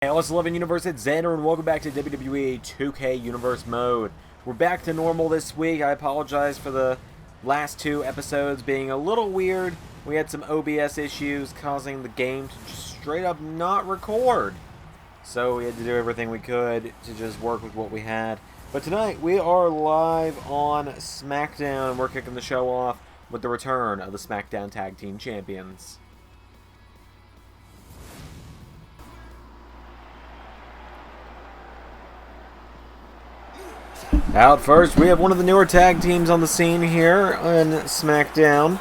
Hey, let's live in Universe, it's Xander, and welcome back to WWE 2K Universe Mode. We're back to normal this week. I apologize for the last two episodes being a little weird. We had some OBS issues causing the game to just straight up not record. So we had to do everything we could to just work with what we had. But tonight, we are live on SmackDown, and we're kicking the show off with the return of the SmackDown Tag Team Champions. Out first, we have one of the newer tag teams on the scene here on SmackDown.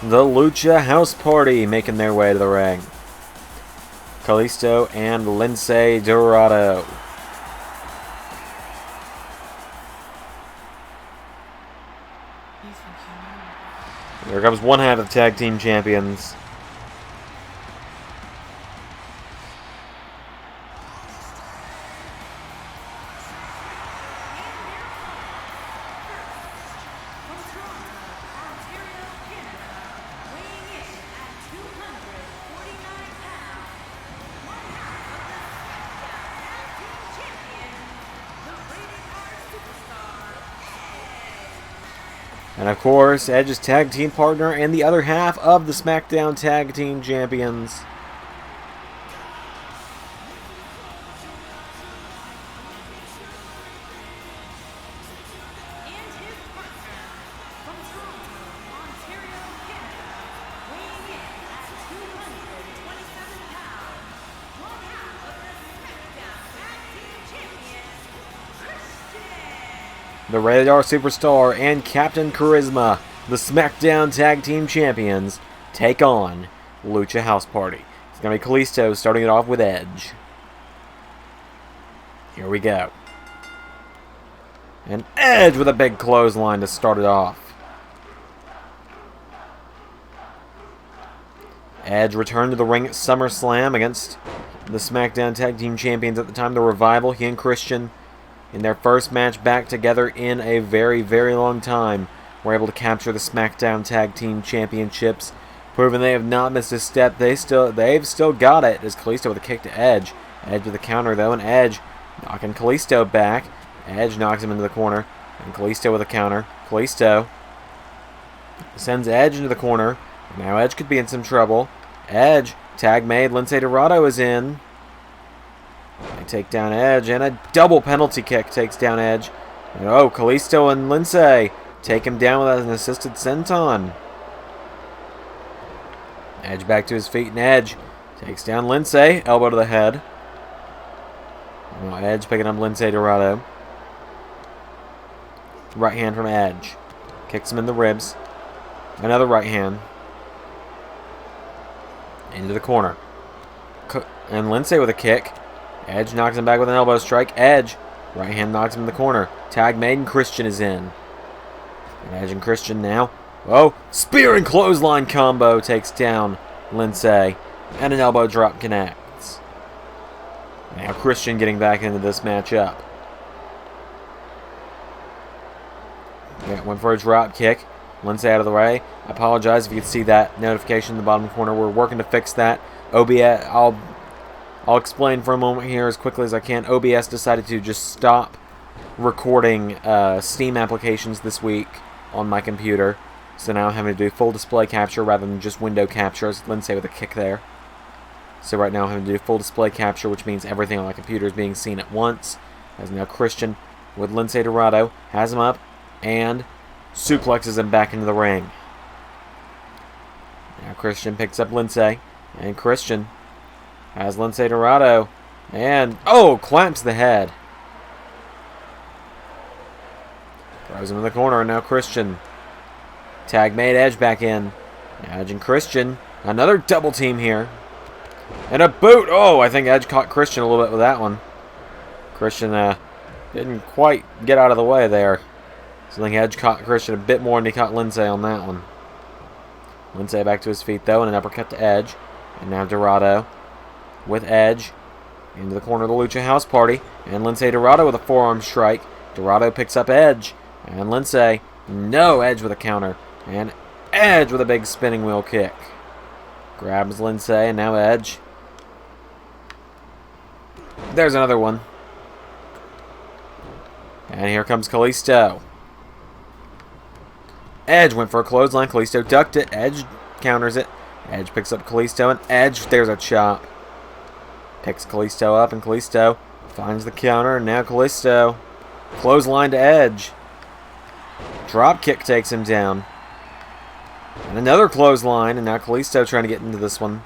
The Lucha House Party making their way to the ring. Kalisto and Lince Dorado. Here comes one half of the Tag Team Champions. And of course, Edge's tag team partner and the other half of the SmackDown Tag Team Champions. The Rated R Superstar and Captain Charisma, the SmackDown Tag Team Champions, take on Lucha House Party. It's going to be Kalisto starting it off with Edge. Here we go. And Edge with a big clothesline to start it off. Edge returned to the ring at SummerSlam against the SmackDown Tag Team Champions at the time, the Revival. He and Christian, in their first match back together in a very, very long time, were able to capture the SmackDown Tag Team Championships, proving they have not missed a step. They've still got it. As Kalisto with a kick to Edge. Edge with a counter though, and Edge knocking Kalisto back. Edge knocks him into the corner, and Kalisto with a counter. Kalisto sends Edge into the corner. Now Edge could be in some trouble. Edge, tag made. Lince Dorado is in. They take down Edge, and a double penalty kick takes down Edge. And oh, Kalisto and Lince take him down with an assisted senton. Edge back to his feet, and Edge takes down Lince, elbow to the head. Now Edge picking up Lince Dorado. Right hand from Edge. Kicks him in the ribs. Another right hand. Into the corner. And Lince with a kick. Edge knocks him back with an elbow strike. Edge, right hand knocks him in the corner. Tag made and Christian is in. And Edge and Christian now. Oh, spear and clothesline combo takes down Lince. And an elbow drop connects. Now Christian getting back into this matchup. Yeah, went for a drop kick. Lince out of the way. I apologize if you could see that notification in the bottom corner. We're working to fix that. OBS, I'll explain for a moment here as quickly as I can. OBS decided to just stop recording Steam applications this week on my computer. So now I'm having to do full display capture rather than just window capture, as Lince with a kick there. So right now I'm having to do full display capture, which means everything on my computer is being seen at once. As now Christian with Lince Dorado has him up and suplexes him back into the ring. Now Christian picks up Lince, and Christian has Lince Dorado, and oh, clamps the head. Throws him in the corner, and now Christian. Tag made, Edge back in. Now Edge and Christian, another double team here. And a boot. Oh, I think Edge caught Christian a little bit with that one. Christian didn't quite get out of the way there. So I think Edge caught Christian a bit more than he caught Lince on that one. Lince back to his feet though, and an uppercut to Edge. And now Dorado with Edge. Into the corner of the Lucha House Party. And Lince Dorado with a forearm strike. Dorado picks up Edge. And Lince, no, Edge with a counter. And Edge with a big spinning wheel kick. Grabs Lince, and now Edge. There's another one. And here comes Kalisto. Edge went for a clothesline. Kalisto ducked it. Edge counters it. Edge picks up Kalisto, and Edge, there's a chop. Picks Kalisto up, and Kalisto finds the counter, and now Kalisto. Clothesline to Edge. Drop kick takes him down. And another clothesline, and now Kalisto trying to get into this one.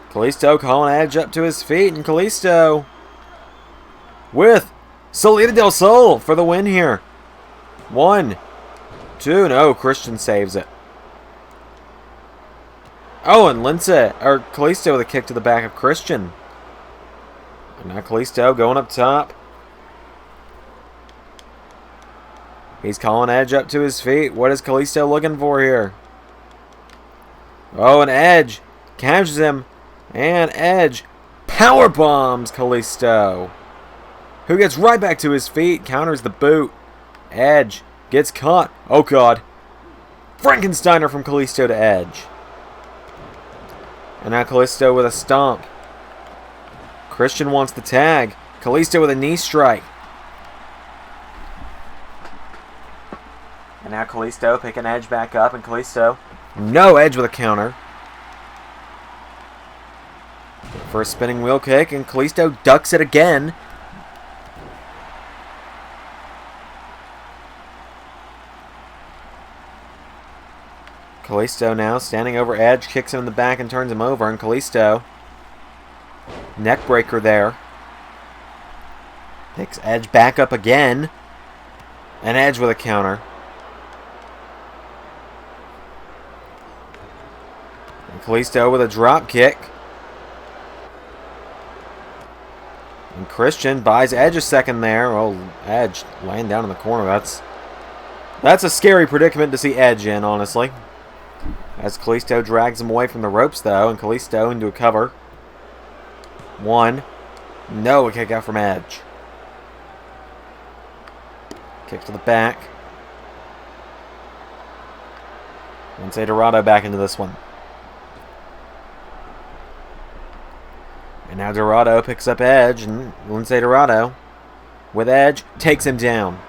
Kalisto calling Edge up to his feet, and Kalisto with Salida del Sol for the win here. 1, 2, no, Christian saves it. Oh, and Kalisto with a kick to the back of Christian. And now Kalisto going up top. He's calling Edge up to his feet. What is Kalisto looking for here? Oh, and Edge catches him. And Edge power bombs Kalisto, who gets right back to his feet, counters the boot. Edge gets caught. Oh, God. Frankensteiner from Kalisto to Edge. And now Kalisto with a stomp. Christian wants the tag. Kalisto with a knee strike. And now Kalisto picking Edge back up, and Kalisto, no, Edge with a counter. For a spinning wheel kick, and Kalisto ducks it again. Kalisto now standing over Edge, kicks him in the back and turns him over, and Kalisto, neck breaker there. Picks Edge back up again, and Edge with a counter. And Kalisto with a drop kick. And Christian buys Edge a second there. Oh, Edge laying down in the corner. That's a scary predicament to see Edge in, honestly. As Kalisto drags him away from the ropes, though, and Kalisto into a cover. 1. No, a kick out from Edge. Kick to the back. Lince Dorado back into this one. And now Dorado picks up Edge, and Lince Dorado with Edge takes him down.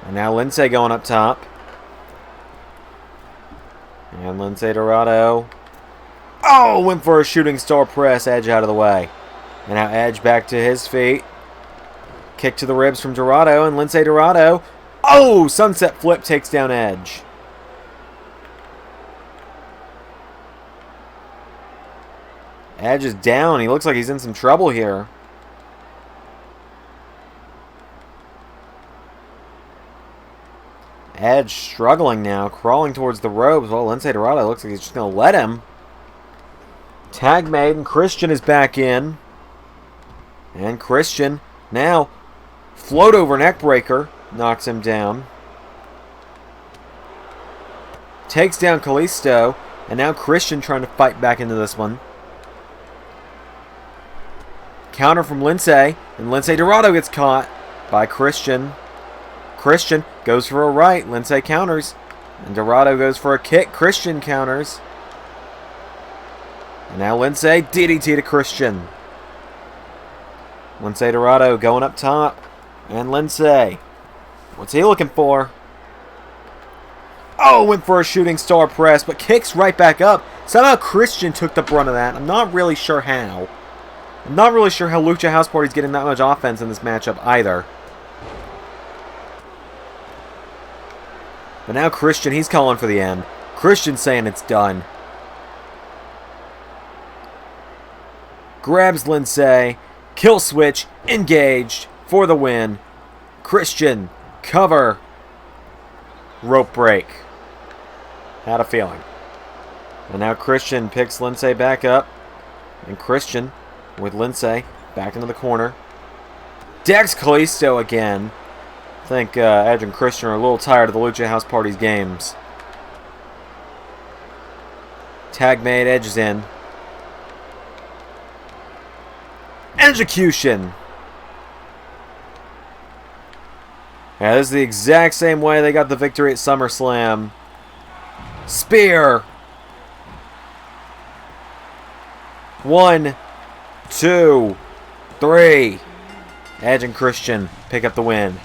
And now Lince going up top. And Lince Dorado, oh, went for a shooting star press. Edge out of the way. And now Edge back to his feet. Kick to the ribs from Dorado, and Lince Dorado, oh, sunset flip takes down Edge. Edge is down. He looks like he's in some trouble here. Edge struggling now, crawling towards the ropes. Well, Lince Dorado looks like he's just going to let him. Tag made, and Christian is back in. And Christian now float over neck breaker, knocks him down. Takes down Kalisto, and now Christian trying to fight back into this one. Counter from Lince, and Lince Dorado gets caught by Christian. Christian goes for a right. Lince counters. And Dorado goes for a kick. Christian counters. And now Lince DDT to Christian. Lince Dorado going up top. And Lince, what's he looking for? Oh, went for a shooting star press, but kicks right back up. Somehow Christian took the brunt of that. I'm not really sure how. I'm not really sure how Lucha House Party's getting that much offense in this matchup either. But now Christian, he's calling for the end. Christian saying it's done. Grabs Lince. Kill switch. Engaged for the win. Christian. Cover. Rope break. Had a feeling. And now Christian picks Lince back up. And Christian with Lince back into the corner. Decks Kalisto again. I think Edge and Christian are a little tired of the Lucha House Party's games. Tag made, Edge is in. Execution. Yeah, this is the exact same way they got the victory at SummerSlam. Spear. 1, 2, 3. Edge and Christian pick up the win.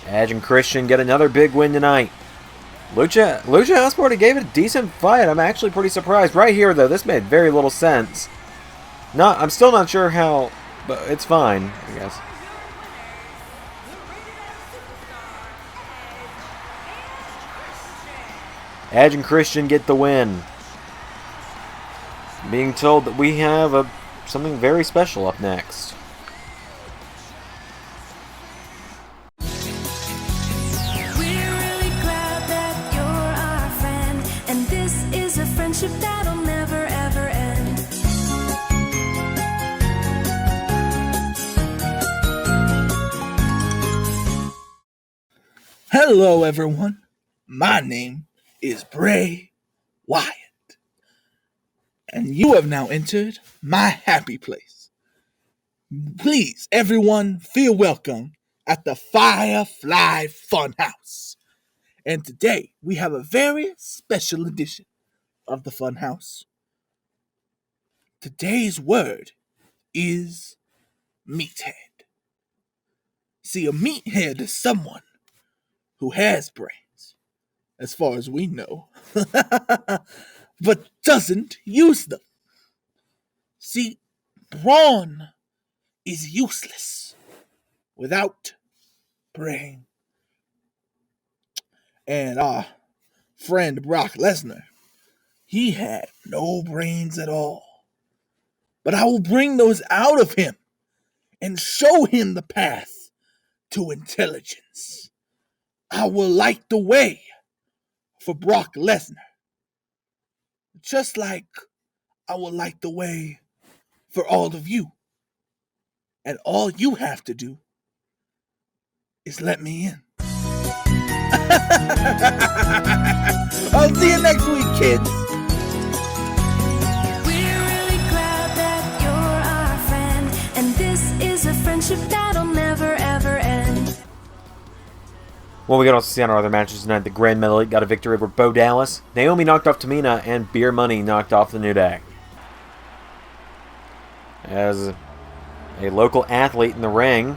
Edge and Christian get another big win tonight. Lucha House Party gave it a decent fight. I'm actually pretty surprised. Right here, though, this made very little sense. I'm still not sure how, but it's fine, I guess. Edge and Christian get the win. Being told that we have something very special up next. That'll never ever end. Hello everyone, my name is Bray Wyatt, and you have now entered my happy place. Please, everyone, feel welcome at the Firefly Fun House. And today we have a very special edition of the Fun House. Today's word is meathead. See, a meathead is someone who has brains, as far as we know, but doesn't use them. See, brawn is useless without brain. And our friend Brock Lesnar, he had no brains at all. But I will bring those out of him and show him the path to intelligence. I will light the way for Brock Lesnar, just like I will light the way for all of you. And all you have to do is let me in. I'll see you next week, kids. We're really glad that you're our friend, and this is a friendship that'll never ever end. Well, we got to also see on our other matches tonight. The Grand Metal got a victory over Bo Dallas. Naomi knocked off Tamina, and Beer Money knocked off the New Day. As a local athlete in the ring,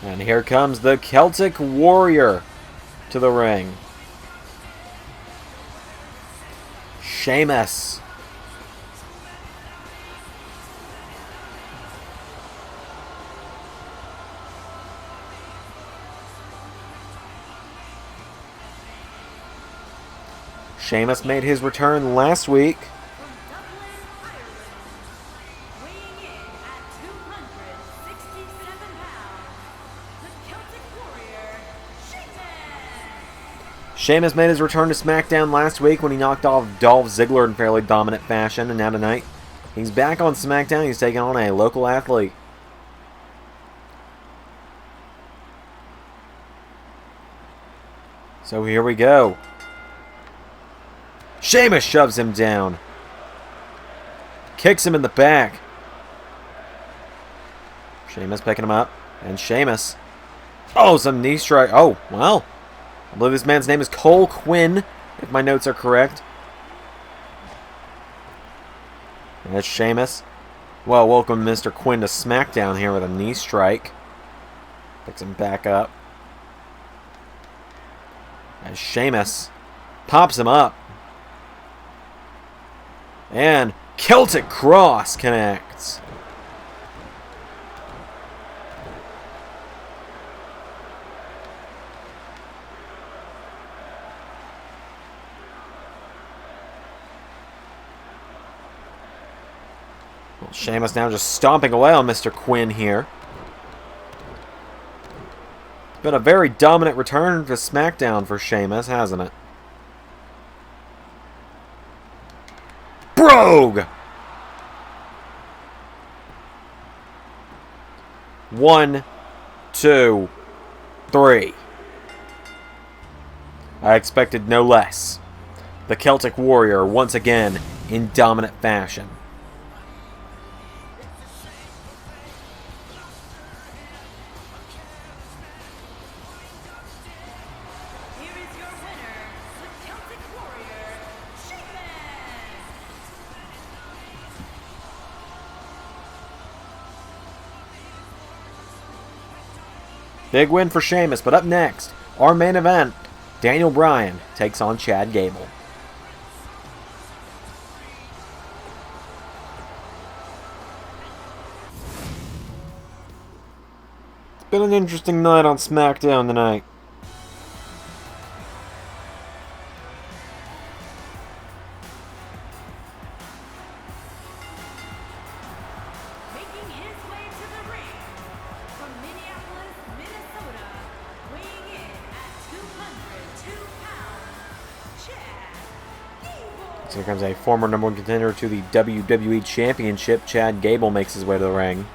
and here comes the Celtic Warrior to the ring. Sheamus. Sheamus made his return last week. Sheamus made his return to SmackDown last week when he knocked off Dolph Ziggler in fairly dominant fashion, and now tonight he's back on SmackDown. He's taking on a local athlete. So here we go. Sheamus shoves him down. Kicks him in the back. Sheamus picking him up. And Sheamus. Oh, some knee strike. Oh, well. I believe this man's name is Cole Quinn, if my notes are correct. And that's Sheamus. Well, welcome Mr. Quinn to SmackDown here with a knee strike. Picks him back up. As Sheamus pops him up. And Celtic Cross connects. Well, Sheamus now just stomping away on Mr. Quinn here. It's been a very dominant return to SmackDown for Sheamus, hasn't it? Brogue! 1, 2, 3. I expected no less. The Celtic Warrior once again in dominant fashion. Here is your winner, the Celtic Warrior, Sheamus. Big win for Sheamus, but up next, our main event, Daniel Bryan takes on Chad Gable. It's been an interesting night on SmackDown tonight. Making his way to the ring from Minneapolis, Minnesota, weighing in at 202 pounds, Chad Gable. So here comes a former #1 contender to the WWE Championship. Chad Gable makes his way to the ring.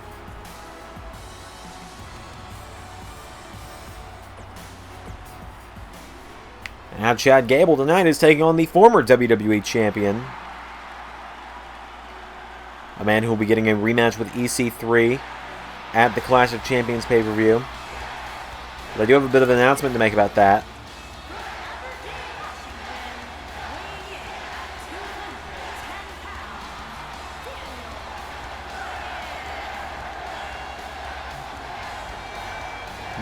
Now Chad Gable tonight is taking on the former WWE Champion. A man who will be getting a rematch with EC3 at the Clash of Champions pay-per-view. But I do have a bit of an announcement to make about that.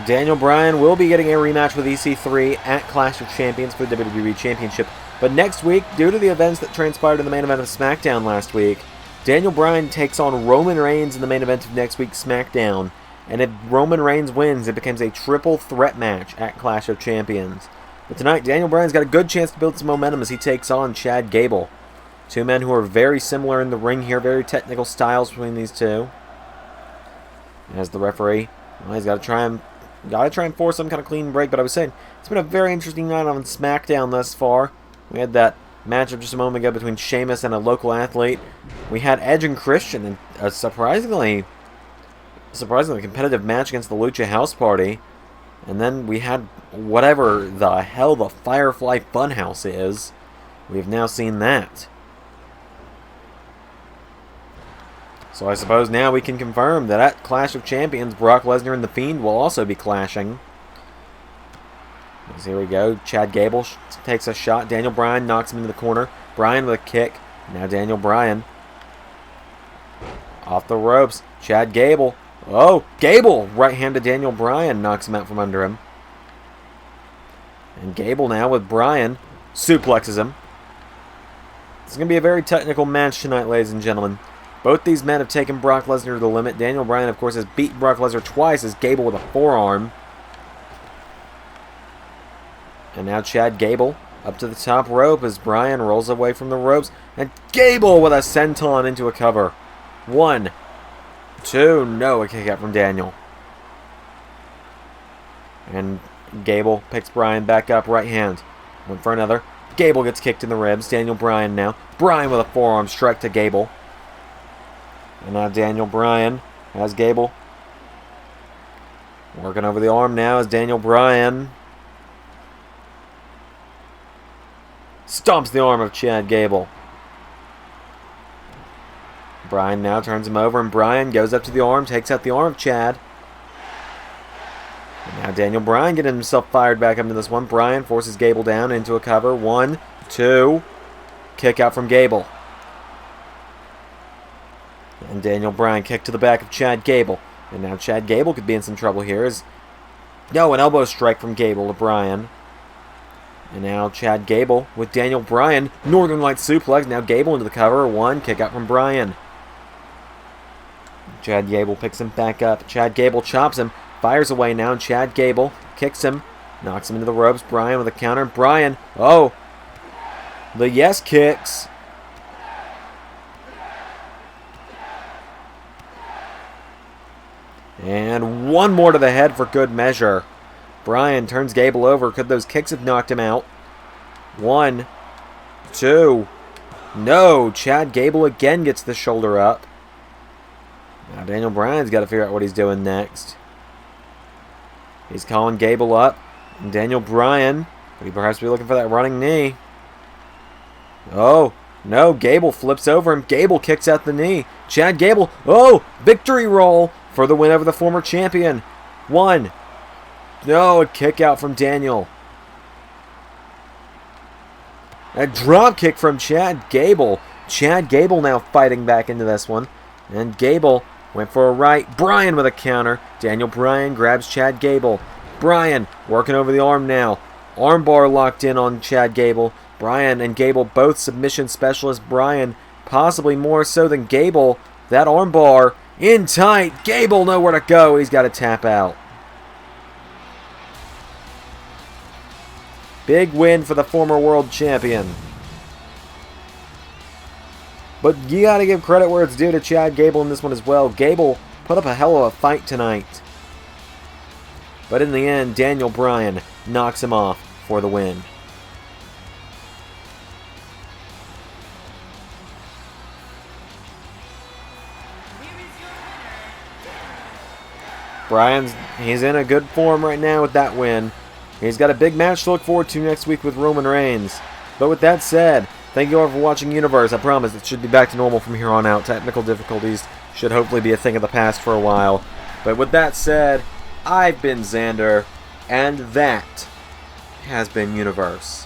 Daniel Bryan will be getting a rematch with EC3 at Clash of Champions for the WWE Championship. But next week, due to the events that transpired in the main event of SmackDown last week, Daniel Bryan takes on Roman Reigns in the main event of next week's SmackDown. And if Roman Reigns wins, it becomes a triple threat match at Clash of Champions. But tonight, Daniel Bryan's got a good chance to build some momentum as he takes on Chad Gable. Two men who are very similar in the ring here, very technical styles between these two. As the referee, well, he's got to try and force some kind of clean break. But I was saying, it's been a very interesting night on SmackDown thus far. We had that matchup just a moment ago between Sheamus and a local athlete. We had Edge and Christian in a surprisingly competitive match against the Lucha House Party. And then we had whatever the hell the Firefly Fun House is. We've now seen that. So I suppose now we can confirm that at Clash of Champions, Brock Lesnar and The Fiend will also be clashing. So here we go. Chad Gable takes a shot. Daniel Bryan knocks him into the corner. Bryan with a kick. Now Daniel Bryan. Off the ropes. Chad Gable. Oh, Gable! Right hand to Daniel Bryan. Knocks him out from under him. And Gable now with Bryan. Suplexes him. It's going to be a very technical match tonight, ladies and gentlemen. Both these men have taken Brock Lesnar to the limit. Daniel Bryan, of course, has beat Brock Lesnar twice as Gable with a forearm. And now Chad Gable up to the top rope as Bryan rolls away from the ropes. And Gable with a senton into a cover. 1, 2, no, a kick out from Daniel. And Gable picks Bryan back up, right hand. Went for another. Gable gets kicked in the ribs. Daniel Bryan now. Bryan with a forearm strike to Gable. And now Daniel Bryan has Gable. Working over the arm now as Daniel Bryan stomps the arm of Chad Gable. Bryan now turns him over, and Bryan goes up to the arm, takes out the arm of Chad. And now Daniel Bryan getting himself fired back up into this one. Bryan forces Gable down into a cover. 1, 2. Kick out from Gable. And Daniel Bryan kick to the back of Chad Gable. And now Chad Gable could be in some trouble here. No, an elbow strike from Gable to Bryan. And now Chad Gable with Daniel Bryan. Northern Light suplex. Now Gable into the cover. 1, kick out from Bryan. Chad Gable picks him back up. Chad Gable chops him. Fires away now. Chad Gable kicks him. Knocks him into the ropes. Bryan with a counter. Bryan. Oh. The yes kicks. And one more to the head for good measure. Bryan turns Gable over. Could those kicks have knocked him out? 1, 2. No. Chad Gable again gets the shoulder up. Now Daniel Bryan's got to figure out what he's doing next. He's calling Gable up. And Daniel Bryan, could he perhaps be looking for that running knee? Oh, no, Gable flips over him. Gable kicks out the knee. Chad Gable, oh, victory roll for the win over the former champion. 1. No, a kick out from Daniel. A drop kick from Chad Gable. Chad Gable now fighting back into this one. And Gable went for a right. Bryan with a counter. Daniel Bryan grabs Chad Gable. Bryan working over the arm now. Armbar locked in on Chad Gable. Bryan and Gable both submission specialists. Bryan possibly more so than Gable. That armbar in tight. Gable nowhere to go. He's got to tap out. Big win for the former world champion. But you got to give credit where it's due to Chad Gable in this one as well. Gable put up a hell of a fight tonight. But in the end, Daniel Bryan knocks him off for the win. He's in a good form right now with that win. He's got a big match to look forward to next week with Roman Reigns. But with that said, thank you all for watching Universe. I promise it should be back to normal from here on out. Technical difficulties should hopefully be a thing of the past for a while. But with that said, I've been Xander, and that has been Universe.